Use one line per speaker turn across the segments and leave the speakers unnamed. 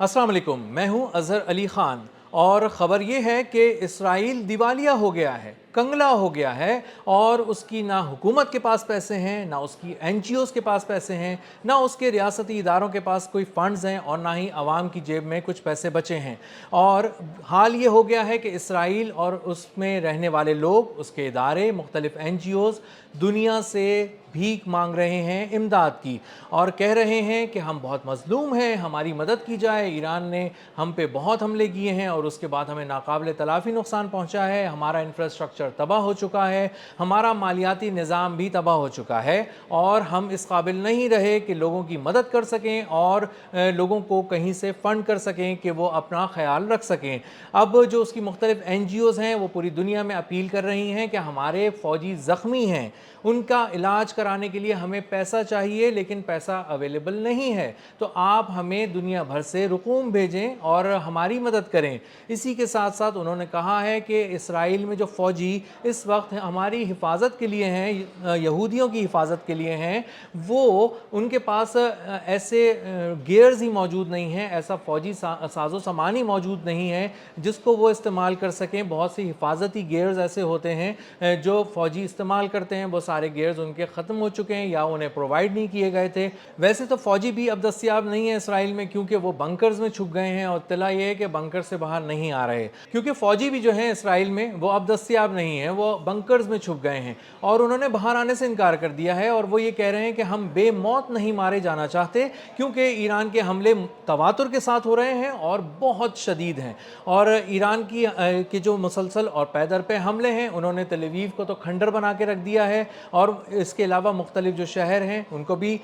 अस्सलाम वालेकुम, मैं हूं अजहर अली खान और ख़बर ये है कि इसराइल दिवालिया हो गया है, कंगला हो गया है और उसकी ना हुकूमत के पास पैसे हैं, ना उसकी एनजीओज़ के पास पैसे हैं, ना उसके रियासती इदारों के पास कोई फ़ंड्स हैं और ना ही आवाम की जेब में कुछ पैसे बचे हैं। और हाल ये हो गया है कि इसराइल और उसमें रहने वाले लोग, उसके इदारे, मुख्तलिफ़ एनजीओज़ दुनिया से भीख मांग रहे हैं इमदाद की और कह रहे हैं कि हम बहुत मज़लूम हैं, हमारी मदद की जाए। ईरान ने हम पे बहुत हमले किए हैं और उसके बाद हमें नाकाबिल तलाफ़ी नुकसान पहुंचा है, हमारा इंफ्रास्ट्रक्चर तबाह हो चुका है, हमारा मालियाती निज़ाम भी तबाह हो चुका है और हम इस काबिल नहीं रहे कि लोगों की मदद कर सकें और लोगों को कहीं से फ़ंड कर सकें कि वो अपना ख्याल रख सकें। अब जो उसकी मुख्तलिफ़ एनजीओज़ हैं वो पूरी दुनिया में अपील कर रही हैं कि हमारे फ़ौजी ज़ख्मी हैं, उनका इलाज कराने के लिए हमें पैसा चाहिए, लेकिन पैसा अवेलेबल नहीं है, तो आप हमें दुनिया भर से रुकूम भेजें और हमारी मदद करें। इसी के साथ साथ उन्होंने कहा है कि इसराइल में जो फ़ौजी इस वक्त हमारी हिफाजत के लिए हैं, यहूदियों की हिफाजत के लिए हैं, वो उनके पास ऐसे गियर्स ही मौजूद नहीं हैं, ऐसा फ़ौजी साजो सामान ही मौजूद नहीं है जिसको वो इस्तेमाल कर सकें। बहुत सी हिफाजती गियर्स ऐसे होते हैं जो फ़ौजी इस्तेमाल करते हैं, वो सारे गियर्स उनके ख़त्म हो चुके हैं या उन्हें प्रोवाइड नहीं किए गए थे। वैसे तो फ़ौजी भी अब दस्तयाब नहीं है इसराइल में, क्योंकि वो बंकर्स में छुप गए हैं और इत्तला ये है कि बंकर से बाहर नहीं आ रहे, क्योंकि फ़ौजी भी जो हैं इसराइल में वो अब दस्तयाब नहीं है, वो बंकर्स में छुप गए हैं और उन्होंने बाहर आने से इनकार कर दिया है। और वो ये कह रहे हैं कि हम बेमौत नहीं मारे जाना चाहते, क्योंकि ईरान के हमले तवातुर के साथ हो रहे हैं और बहुत शदीद हैं और ईरान की जो मुसलसल और पै दर पे हमले हैं, उन्होंने तेल अवीव को तो खंडर बना के रख दिया है और इसके अलावा मुख्तलिफ जो शहर हैं उनको भी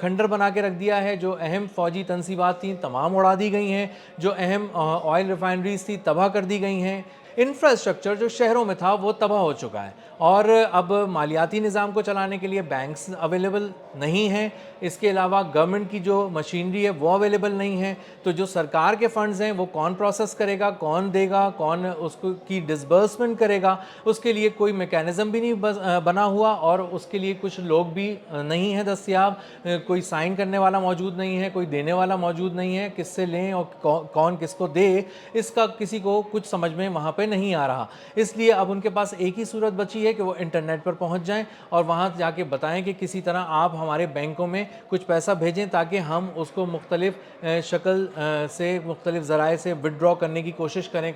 खंडर बना के रख दिया है। जो अहम फ़ौजी तनसीबात थी तमाम उड़ा दी गई हैं, जो अहम ऑयल रिफाइनरीज थी तबाह कर दी गई हैं, इंफ्रास्ट्रक्चर जो शहरों में था वो तबाह हो चुका है और अब मालियाती निज़ाम को चलाने के लिए बैंक्स अवेलेबल नहीं हैं। इसके अलावा गवर्नमेंट की जो मशीनरी है वो अवेलेबल नहीं है, तो जो सरकार के फंड्स हैं वो कौन प्रोसेस करेगा, कौन देगा, कौन उसको की डिसबर्समेंट करेगा, उसके लिए कोई मैकेनिज़्म भी नहीं बना हुआ और उसके लिए कुछ लोग भी नहीं हैं दस्तयाब। कोई साइन करने वाला मौजूद नहीं है, कोई देने वाला मौजूद नहीं है, किससे लें और कौन किसको दे, इसका किसी को कुछ समझ में वहाँ पे नहीं आ रहा। इसलिए अब उनके पास एक ही सूरत बची है कि वो इंटरनेट पर पहुँच जाएं और वहाँ जाके बताएं कि किसी तरह आप हमारे बैंकों में कुछ पैसा भेजें ताकि हम उसको मुख्तलिफ शक्ल से, मुख्तलिफ ज़राए से विड्रॉ करने की कोशिश करें,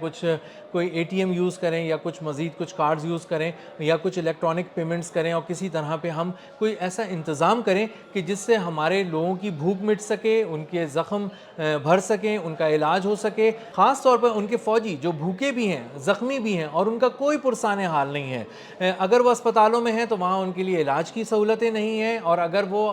कोई ATM यूज़ करें या कुछ मज़ीद कुछ कार्ड्स यूज़ करें या कुछ इलेक्ट्रॉनिक पेमेंट्स करें और किसी तरह पे हम कोई ऐसा इंतज़ाम करें कि जिससे हमारे लोगों की भूख मिट सके, उनके ज़ख्म भर सकें, उनका इलाज हो सके। ख़ास तौर पर उनके फ़ौजी जो भूखे भी हैं, ज़ख्मी भी हैं और उनका कोई पुरसाने हाल नहीं है। अगर वो अस्पतालों में हैं तो वहाँ उनके लिए इलाज की सहूलतें नहीं हैं और अगर वो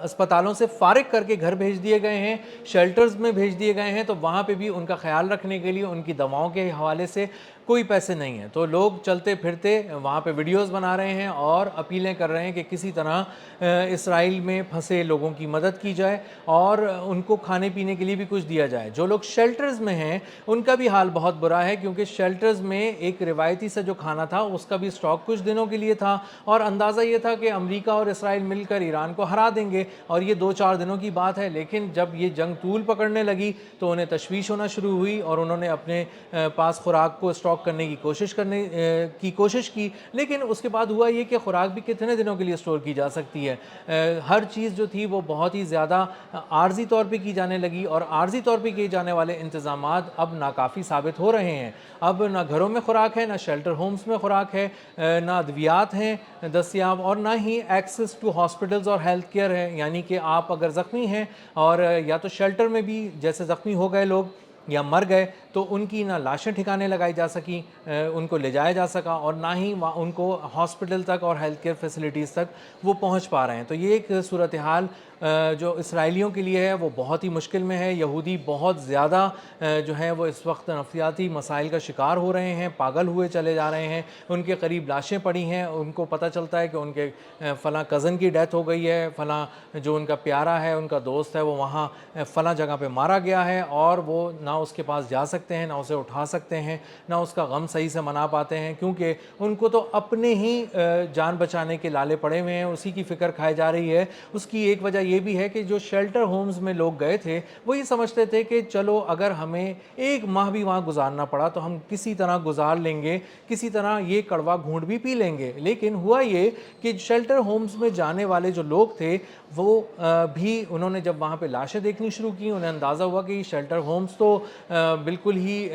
अस्पतालों से फारिग करके घर भेज दिए गए हैं, शेल्टर्स में भेज दिए गए हैं, तो वहाँ पे भी उनका ख्याल रखने के लिए उनकी दवाओं के हवाले से कोई पैसे नहीं हैं। तो लोग चलते फिरते वहाँ पे वीडियोस बना रहे हैं और अपीलें कर रहे हैं कि किसी तरह इसराइल में फंसे लोगों की मदद की जाए और उनको खाने पीने के लिए भी कुछ दिया जाए। जो लोग शेल्टर्स में हैं उनका भी हाल बहुत बुरा है, क्योंकि शेल्टर्स में एक रिवायती सा जो खाना था उसका भी स्टॉक कुछ दिनों के लिए था और अंदाज़ा ये था कि अमेरिका और इसराइल मिलकर ईरान को हरा देंगे और ये 2-4 दिनों की बात है। लेकिन जब ये जंग तूल पकड़ने लगी तो उन्हें तशवीश होना शुरू हुई और उन्होंने अपने पास खुराक को स्टॉक करने की कोशिश की, लेकिन उसके बाद हुआ ये कि खुराक भी कितने दिनों के लिए स्टोर की जा सकती है। हर चीज़ जो थी वो बहुत ही ज़्यादा आर्जी तौर पे की जाने लगी और आर्जी तौर पे किए जाने वाले इंतज़ामात अब नाकाफ़ी साबित हो रहे हैं। अब ना घरों में खुराक है, ना शेल्टर होम्स में खुराक है, ना अद्वियात हैं दस्तयाब और ना ही एक्सेस टू हॉस्पिटल्स और हेल्थ केयर है। यानी कि आप अगर ज़ख्मी हैं और या तो शेल्टर में भी जैसे ज़ख्मी हो गए लोग या मर गए तो उनकी ना लाशें ठिकाने लगाई जा सकी, उनको ले जाया जा सका और ना ही उनको हॉस्पिटल तक और हेल्थ केयर फैसिलिटीज़ तक वो पहुंच पा रहे हैं। तो ये एक सूरत हाल जो इसराइलियों के लिए है वो बहुत ही मुश्किल में है। यहूदी बहुत ज़्यादा जो है वो इस वक्त नफसियाती मसाइल का शिकार हो रहे हैं, पागल हुए चले जा रहे हैं। उनके करीब लाशें पड़ी हैं, उनको पता चलता है कि उनके फ़लाँ कज़न की डेथ हो गई है, फ़लाँ जो उनका प्यारा है, उनका दोस्त है, वो वहाँ फ़लाँ जगह पे मारा गया है और वो ना उसके पास जा सकते हैं, ना उसे उठा सकते हैं, ना उसका गम सही से मना पाते हैं, क्योंकि उनको तो अपने ही जान बचाने के लाले पड़े हुए हैं, उसी की फ़िक्र खाई जा रही है। उसकी एक वजह یہ بھی ہے کہ جو شیلٹر ہومز میں لوگ گئے تھے وہ یہ سمجھتے تھے کہ چلو اگر ہمیں ایک ماہ بھی وہاں گزارنا پڑا تو ہم کسی طرح گزار لیں گے، کسی طرح یہ کڑوا گھونٹ بھی پی لیں گے۔ لیکن ہوا یہ کہ شیلٹر ہومز میں جانے والے جو لوگ تھے وہ بھی انہوں نے جب وہاں پہ لاشیں دیکھنی شروع کی، انہیں اندازہ ہوا کہ یہ شیلٹر ہومز تو بالکل ہی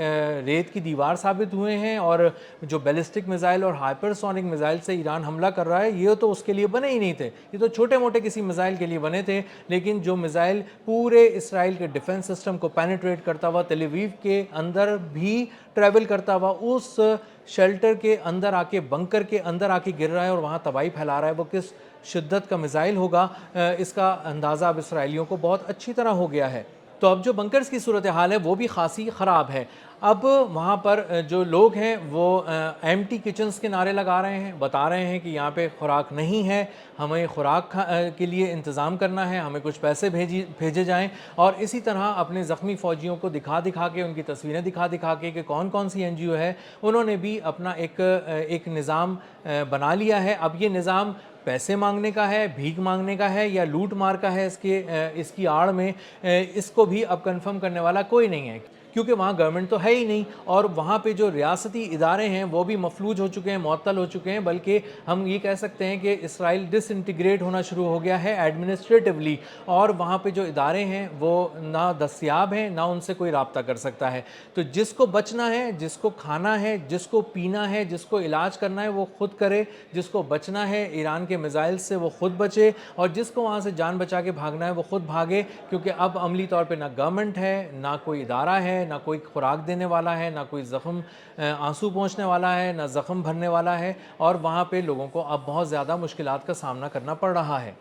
ریت کی دیوار ثابت ہوئے ہیں، اور جو بیلسٹک میزائل اور ہائپر سونک میزائل سے ایران حملہ کر رہا ہے یہ تو اس کے لیے بنے ہی نہیں تھے، یہ تو چھوٹے موٹے کسی میزائل کے لیے بنے تھے، لیکن جو میزائل پورے اسرائیل کے ڈیفنس سسٹم کو پینیٹریٹ کرتا ہوا، تل اویو کے اندر بھی ٹریول کرتا ہوا، اس شیلٹر کے اندر آ کے، بنکر کے اندر آ کے گر رہا ہے اور وہاں تباہی پھیلا رہا ہے، وہ کس شدت کا میزائل ہوگا اس کا اندازہ اب اسرائیلیوں کو بہت اچھی طرح ہو گیا ہے۔ تو اب جو بنکرز کی صورتحال ہے وہ بھی خاصی خراب ہے۔ اب وہاں پر جو لوگ ہیں وہ ایمٹی کچنز کے نعرے لگا رہے ہیں، بتا رہے ہیں کہ یہاں پہ خوراک نہیں ہے، ہمیں خوراک کے لیے انتظام کرنا ہے، ہمیں کچھ پیسے بھیجے جائیں، اور اسی طرح اپنے زخمی فوجیوں کو دکھا کے، ان کی تصویریں دکھا کے کہ کون کون سی این جی او ہے، انہوں نے بھی اپنا ایک نظام بنا لیا ہے۔ اب یہ نظام پیسے مانگنے کا ہے، بھیک مانگنے کا ہے، یا لوٹ مار کا ہے، اس کی آڑ میں اس کو بھی اب کنفرم کرنے والا کوئی نہیں ہے، کیونکہ وہاں گورنمنٹ تو ہے ہی نہیں، اور وہاں پہ جو ریاستی ادارے ہیں وہ بھی مفلوج ہو چکے ہیں، معطل ہو چکے ہیں، بلکہ ہم یہ کہہ سکتے ہیں کہ اسرائیل ڈس انٹیگریٹ ہونا شروع ہو گیا ہے ایڈمنسٹریٹولی، اور وہاں پہ جو ادارے ہیں وہ نہ دستیاب ہیں، نہ ان سے کوئی رابطہ کر سکتا ہے۔ تو جس کو بچنا ہے، جس کو کھانا ہے، جس کو پینا ہے، جس کو علاج کرنا ہے وہ خود کرے، جس کو بچنا ہے ایران کے میزائل سے وہ خود بچے، اور جس کو وہاں سے جان بچا کے بھاگنا ہے وہ خود بھاگے، کیونکہ اب عملی طور پہ نہ گورنمنٹ ہے، نہ کوئی ادارہ ہے، نہ کوئی خوراک دینے والا ہے، نہ کوئی زخم آنسو پہنچنے والا ہے، نہ زخم بھرنے والا ہے، اور وہاں پہ لوگوں کو اب بہت زیادہ مشکلات کا سامنا کرنا پڑ رہا ہے۔